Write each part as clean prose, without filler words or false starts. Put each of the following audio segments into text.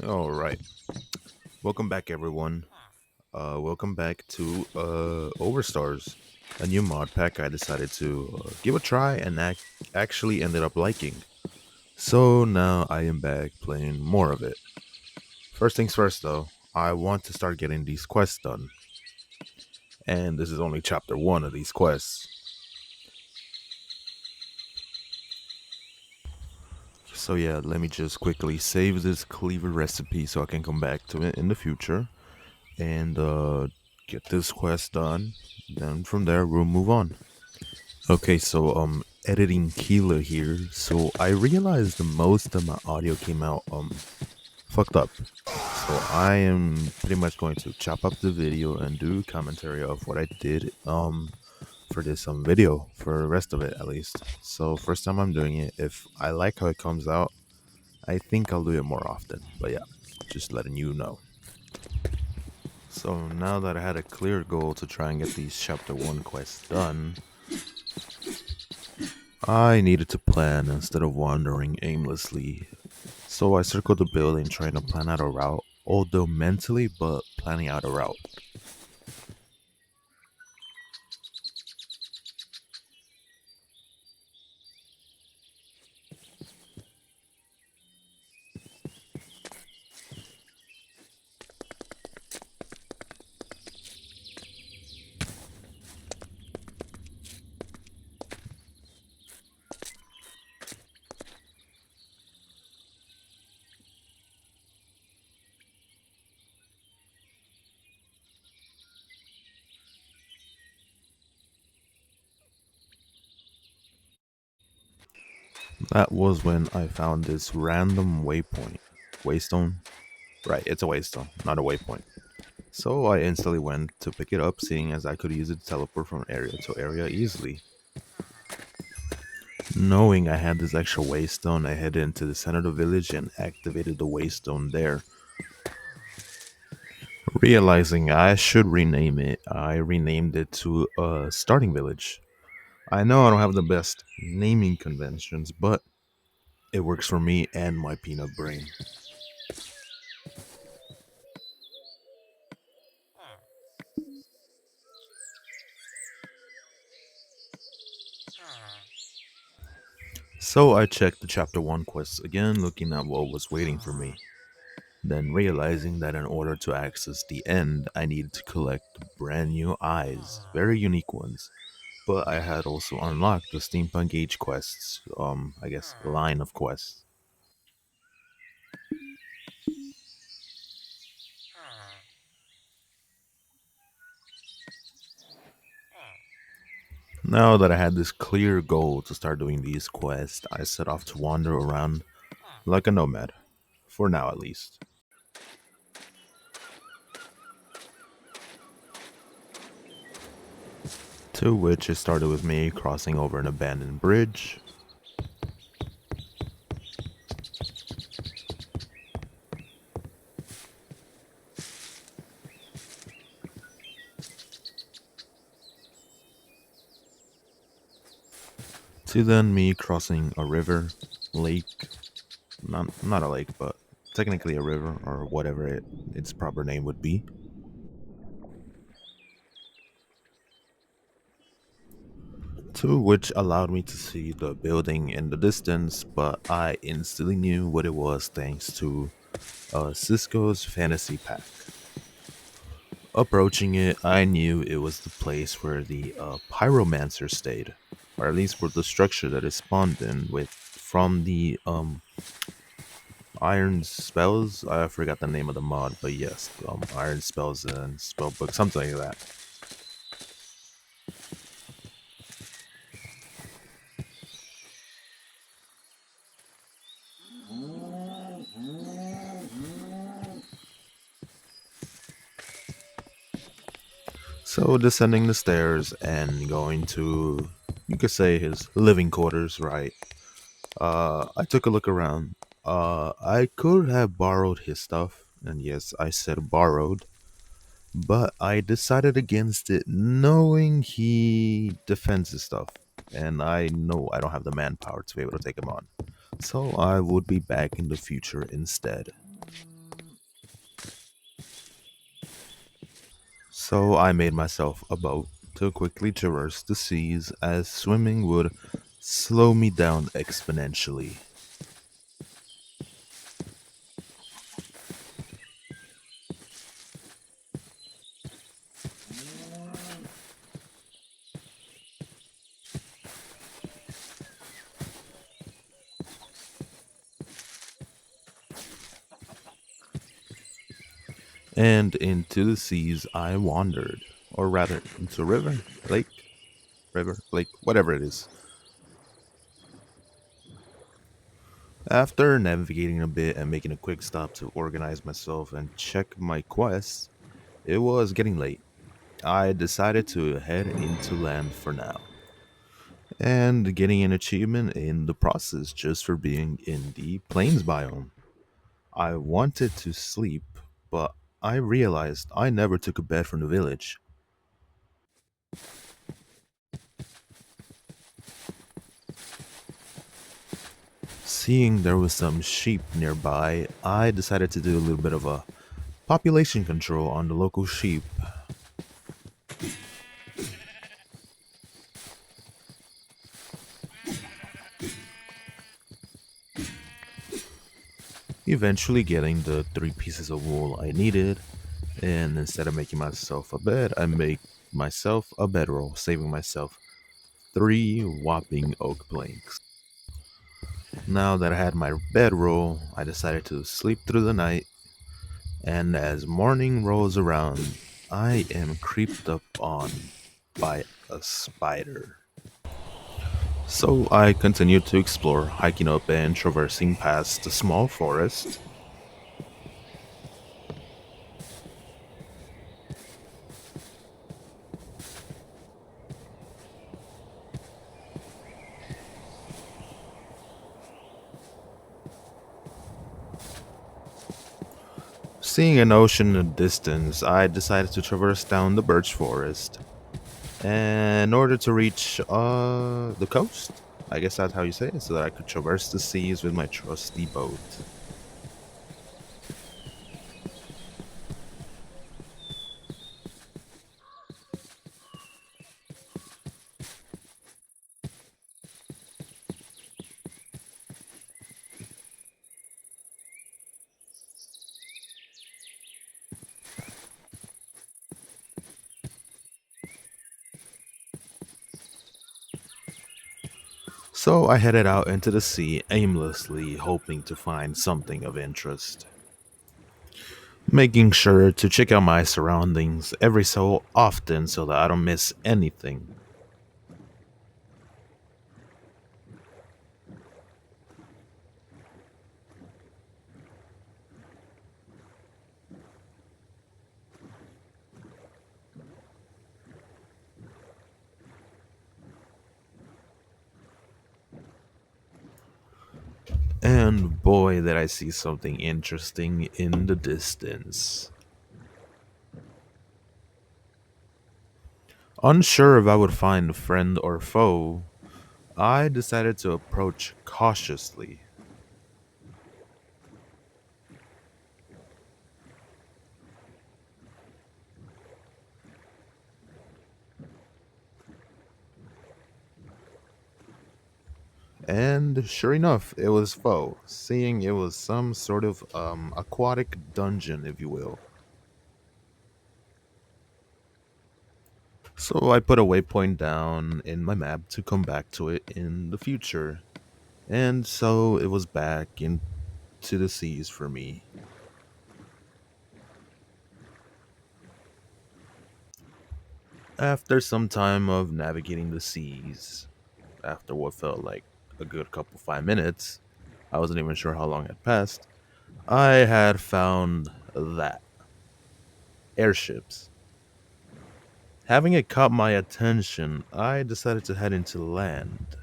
All right. Welcome back, everyone. Welcome back to Overstars, a new mod pack I decided to give a try and actually ended up liking. So now I am back playing more of it. First things first, though, I want to start getting these quests done. And this is only chapter one of these quests. So yeah, let me just quickly save this cleaver recipe so I can come back to it in the future and get this quest done. Then from there we'll move on. Okay, so editing Keela here. So I realized the most of my audio came out fucked up. So I am pretty much going to chop up the video and do commentary of what I did for this video for the rest of it at least. So first time I'm doing it, if I like how it comes out, I think I'll do it more often. But yeah, just letting you know. So now that I had a clear goal to try and get these chapter 1 quests done, I needed to plan instead of wandering aimlessly. So I circled the building trying to plan out a route, although mentally, but planning out a route. That was when I found this random waypoint. Waystone? Right, it's a waystone, not a waypoint. So I instantly went to pick it up, seeing as I could use it to teleport from area to area easily. Knowing I had this extra waystone, I headed into the center of the village and activated the waystone there. Realizing I should rename it, I renamed it to Starting Village. I know I don't have the best naming conventions, but it works for me and my peanut brain. So I checked the chapter 1 quests again, looking at what was waiting for me. Then realizing that in order to access the end, I needed to collect brand new eyes, very unique ones. But I had also unlocked the Steampunk Age quests, I guess, line of quests. Now that I had this clear goal to start doing these quests, I set off to wander around like a nomad. For now, at least. To which it started with me crossing over an abandoned bridge. To then me crossing a river, lake, not a lake, but technically a river or whatever its proper name would be. To which allowed me to see the building in the distance, but I instantly knew what it was thanks to Cisco's fantasy pack. Approaching it, I knew it was the place where the pyromancer stayed, or at least where the structure that it spawned in with from the iron spells. I forgot the name of the mod, but yes, iron spells and spell book, something like that. So descending the stairs and going to, you could say, his living quarters, right? I took a look around. I could have borrowed his stuff, and yes, I said borrowed, but I decided against it, knowing he defends his stuff, and I know I don't have the manpower to be able to take him on. So I would be back in the future instead. So I made myself a boat to quickly traverse the seas as swimming would slow me down exponentially. And into the seas I wandered, or rather, into a lake, lake, whatever it is. After navigating a bit and making a quick stop to organize myself and check my quests, it was getting late. I decided to head into land for now, and getting an achievement in the process just for being in the plains biome. I wanted to sleep, but I realized I never took a bed from the village. Seeing there was some sheep nearby, I decided to do a little bit of a population control on the local sheep. Eventually getting the 3 pieces of wool I needed, and instead of making myself a bed, I make myself a bedroll, saving myself 3 whopping oak planks. Now that I had my bedroll, I decided to sleep through the night, and as morning rolls around, I am creeped up on by a spider. So I continued to explore, hiking up and traversing past the small forest. Seeing an ocean in the distance, I decided to traverse down the birch forest in order to reach the coast. I guess that's how you say it, so that I could traverse the seas with my trusty boat. So I headed out into the sea aimlessly, hoping to find something of interest. Making sure to check out my surroundings every so often so that I don't miss anything. And boy, did I see something interesting in the distance. Unsure if I would find a friend or foe, I decided to approach cautiously. And sure enough, it was foe, seeing it was some sort of aquatic dungeon, if you will. So I put a waypoint down in my map to come back to it in the future. And so it was back into the seas for me. After some time of navigating the seas, after what felt like a good couple 5 minutes, I wasn't even sure how long had passed, I had found that airships. Having it caught my attention, I decided to head into land.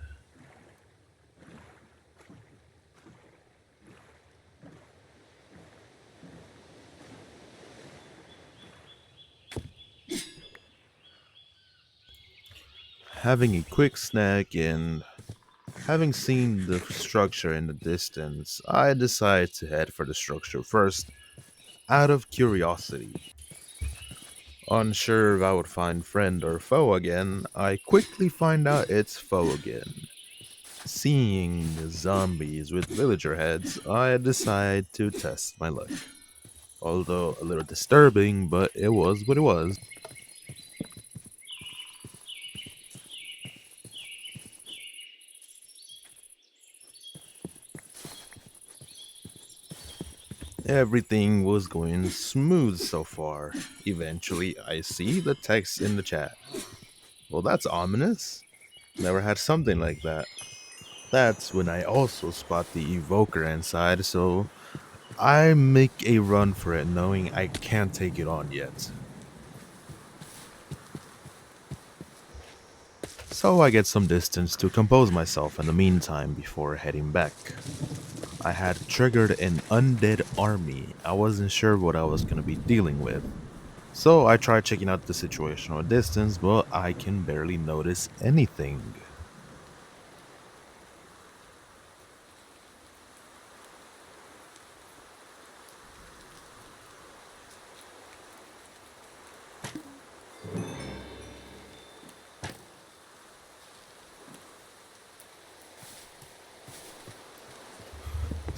Having a quick snack and having seen the structure in the distance, I decided to head for the structure first out of curiosity. Unsure if I would find friend or foe again, I quickly find out it's foe again. Seeing the zombies with villager heads, I decide to test my luck. Although a little disturbing, but it was what it was. Everything was going smooth so far. Eventually, I see the text in the chat. Well, that's ominous. Never had something like that. That's when I also spot the evoker inside, so I make a run for it knowing I can't take it on yet. So I get some distance to compose myself in the meantime before heading back. I had triggered an undead army. I wasn't sure what I was going to be dealing with. So I tried checking out the situation from a distance, but I can barely notice anything.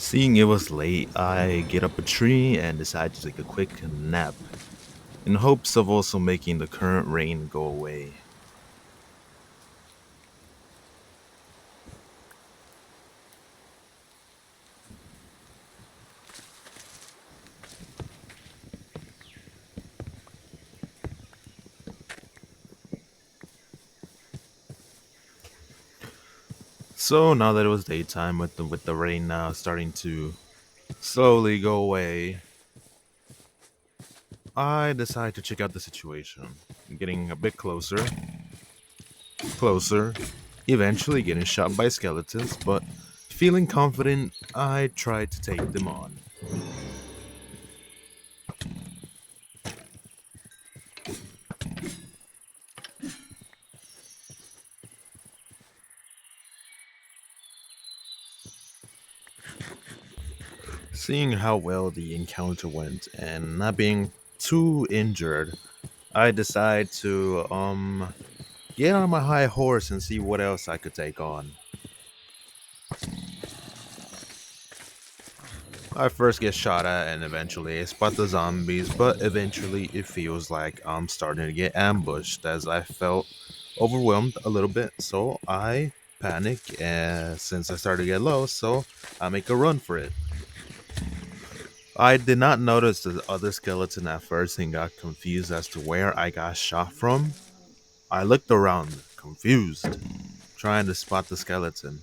Seeing it was late, I get up a tree and decide to take a quick nap, in hopes of also making the current rain go away. So now that it was daytime, with the rain now starting to slowly go away, I decide to check out the situation. Getting a bit closer, eventually getting shot by skeletons, but feeling confident, I try to take them on. Seeing how well the encounter went and not being too injured, I decide to get on my high horse and see what else I could take on. I first get shot at and eventually I spot the zombies, but eventually it feels like I'm starting to get ambushed as I felt overwhelmed a little bit. So I panic since I started to get low, so I make a run for it. I did not notice the other skeleton at first and got confused as to where I got shot from. I looked around, confused, trying to spot the skeleton.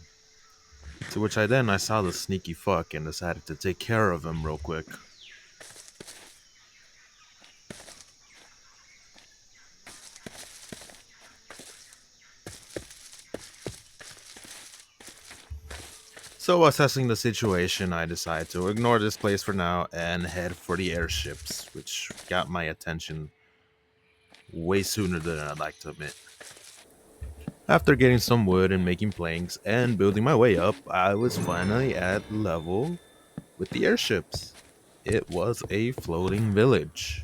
To which I saw the sneaky fuck and decided to take care of him real quick. So, assessing the situation, I decided to ignore this place for now and head for the airships, which got my attention way sooner than I'd like to admit. After getting some wood and making planks and building my way up, I was finally at level with the airships. It was a floating village.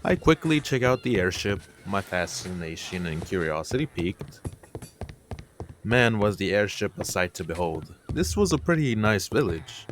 I quickly check out the airship, my fascination and curiosity peaked. Man, was the airship a sight to behold. This was a pretty nice village.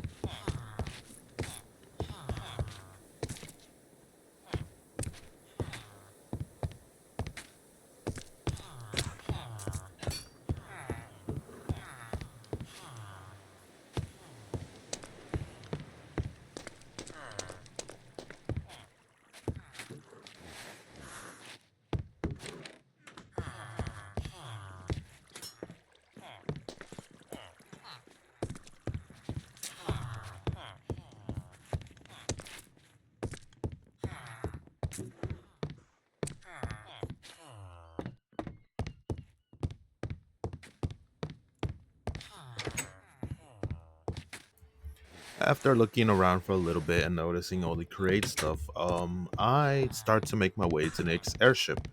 After looking around for a little bit and noticing all the create stuff, I start to make my way to the next airship.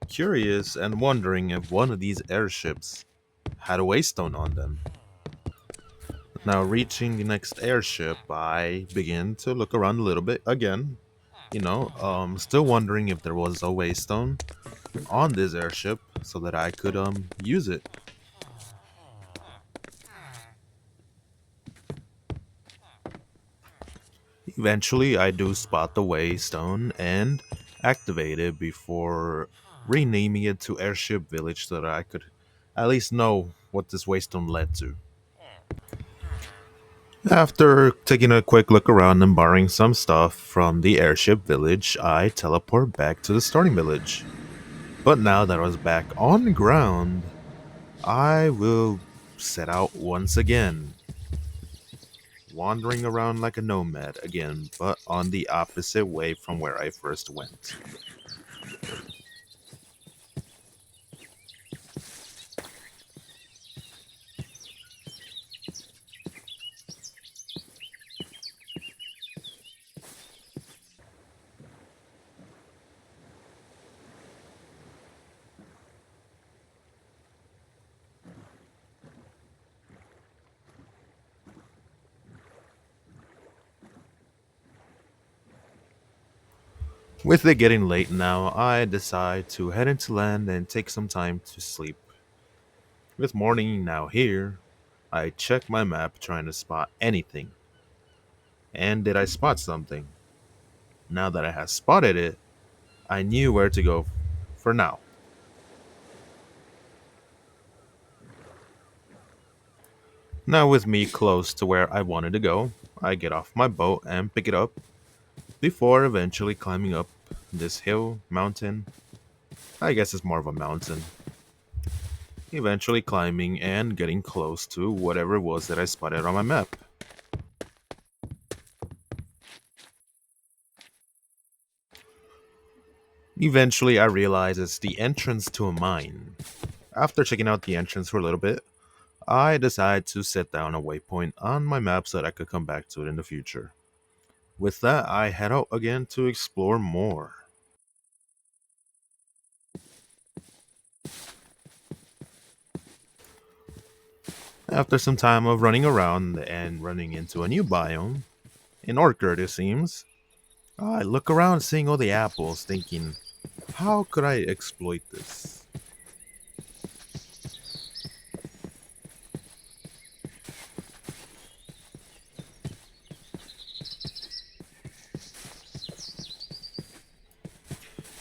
Curious and wondering if one of these airships had a waystone on them. Now, reaching the next airship, I begin to look around a little bit again. Still wondering if there was a waystone on this airship so that I could use it. Eventually, I do spot the waystone and activate it before renaming it to Airship Village so that I could at least know what this waystone led to. After taking a quick look around and borrowing some stuff from the airship village, I teleport back to the starting village. But now that I was back on the ground, I will set out once again, wandering around like a nomad again, but on the opposite way from where I first went. With it getting late now, I decide to head into land and take some time to sleep. With morning now here, I check my map trying to spot anything. And did I spot something? Now that I had spotted it, I knew where to go for now. Now, with me close to where I wanted to go, I get off my boat and pick it up before eventually climbing up this hill, mountain. I guess it's more of a mountain. Eventually climbing and getting close to whatever it was that I spotted on my map. Eventually, I realize it's the entrance to a mine. After checking out the entrance for a little bit, I decide to set down a waypoint on my map so that I could come back to it in the future. With that, I head out again to explore more. After some time of running around and running into a new biome, in Orchard it seems, I look around seeing all the apples, thinking, how could I exploit this?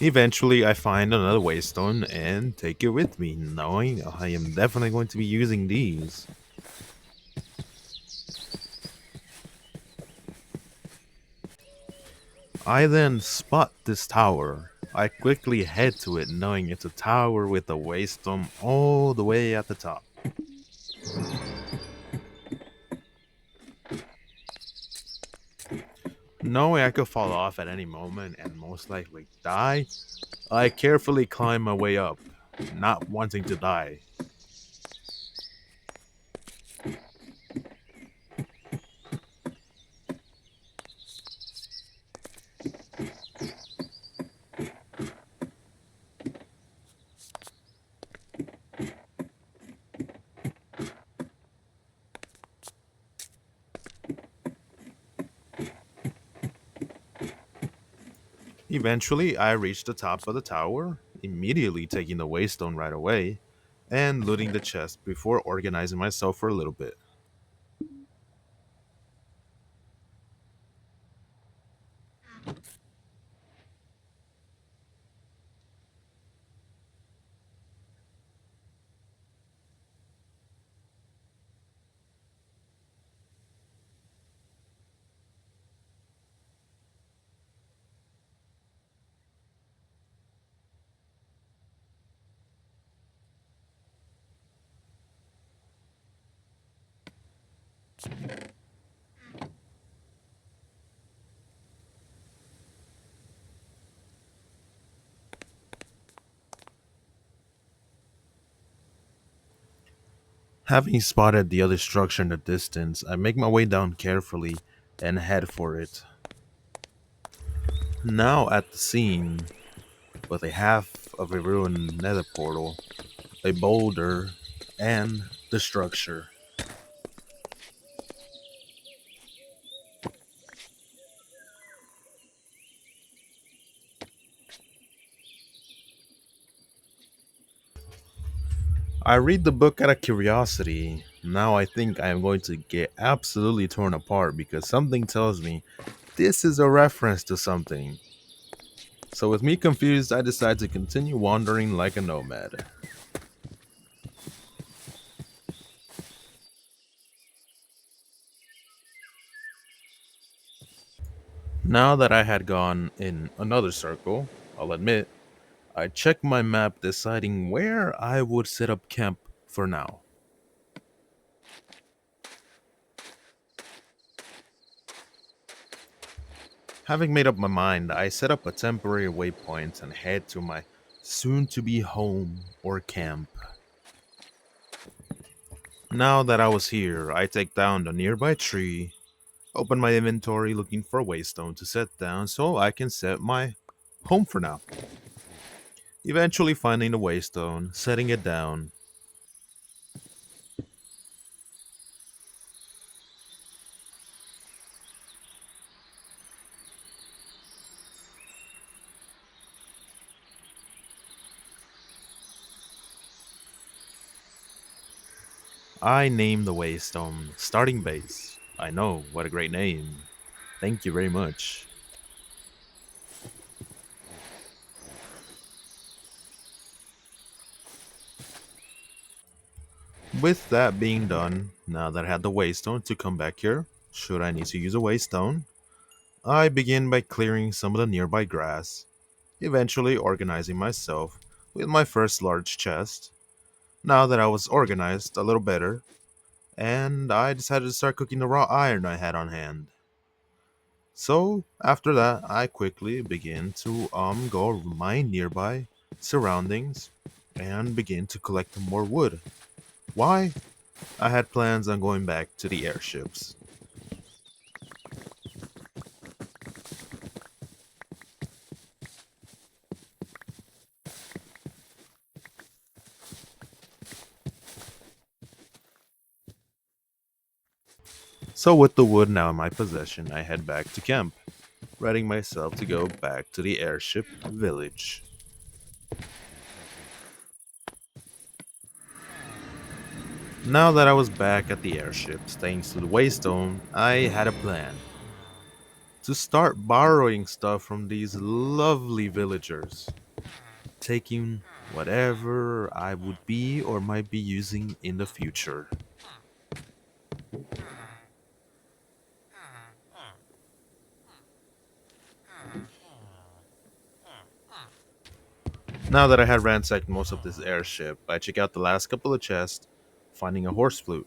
Eventually, I find another waystone and take it with me, knowing I am definitely going to be using these. I then spot this tower. I quickly head to it, knowing it's a tower with a waystone all the way at the top. Knowing I could fall off at any moment and most likely die, I carefully climb my way up, not wanting to die. Eventually, I reach the top of the tower, immediately taking the waystone right away, and looting the chest before organizing myself for a little bit. Having spotted the other structure in the distance, I make my way down carefully and head for it. Now at the scene, with a half of a ruined nether portal, a boulder, and the structure. I read the book out of curiosity. Now I think I am going to get absolutely torn apart because something tells me this is a reference to something. So, with me confused, I decide to continue wandering like a nomad. Now that I had gone in another circle, I'll admit, I checked my map deciding where I would set up camp for now. Having made up my mind, I set up a temporary waypoint and head to my soon to be home or camp. Now that I was here, I take down the nearby tree, open my inventory looking for a waystone to set down so I can set my home for now. Eventually finding the waystone, setting it down. I name the waystone Starting Base. I know, what a great name. Thank you very much. With that being done, now that I had the waystone to come back here, should I need to use a waystone, I begin by clearing some of the nearby grass, eventually organizing myself with my first large chest. Now that I was organized a little better, and I decided to start cooking the raw iron I had on hand. So after that, I quickly begin to go my nearby surroundings and begin to collect more wood. Why? I had plans on going back to the airships. So with the wood now in my possession, I head back to camp, readying myself to go back to the airship village. Now that I was back at the airships, thanks to the Waystone, I had a plan to start borrowing stuff from these lovely villagers, taking whatever I would be or might be using in the future. Now that I had ransacked most of this airship, I check out the last couple of chests, finding a horse flute,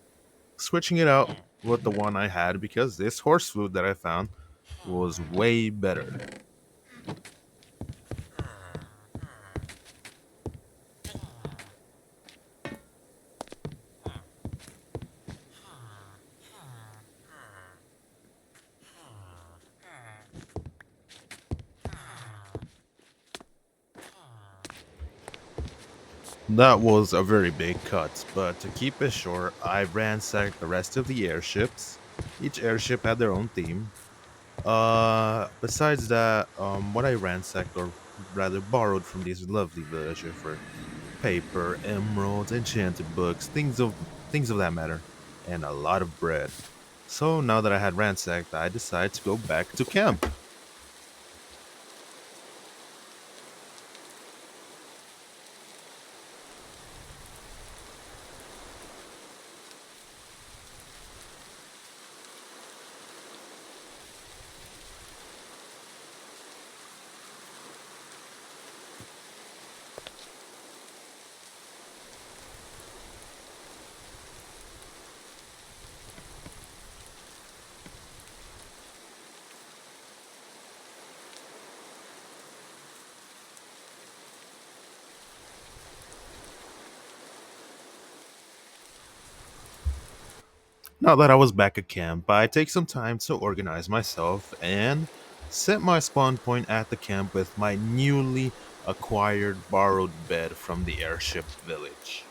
switching it out with the one I had because this horse flute that I found was way better. That was a very big cut, but to keep it short, I ransacked the rest of the airships. Each airship had their own theme. Besides that, what I ransacked or rather borrowed from these lovely villagers for paper, emeralds, enchanted books, things of that matter, and a lot of bread. So now that I had ransacked, I decided to go back to camp. Now that I was back at camp, I take some time to organize myself and set my spawn point at the camp with my newly acquired borrowed bed from the airship village.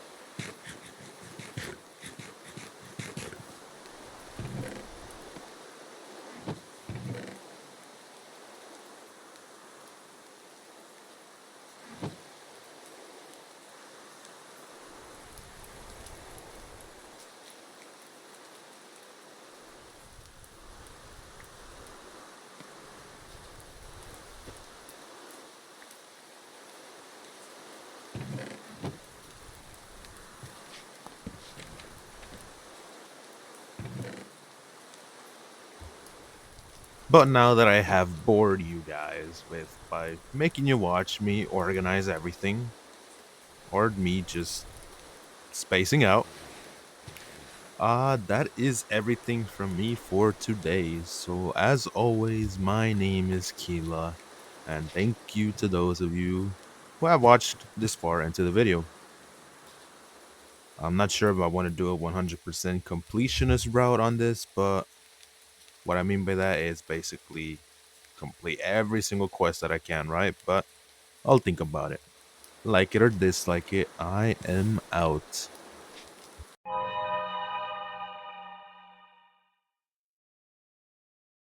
But now that I have bored you guys with by making you watch me organize everything, or me just spacing out, that is everything from me for today. So as always, my name is Keela, and thank you to those of you who have watched this far into the video. I'm not sure if I want to do a 100% completionist route on this, but what I mean by that is basically complete every single quest that I can, right? But I'll think about it. Like it or dislike it, I am out.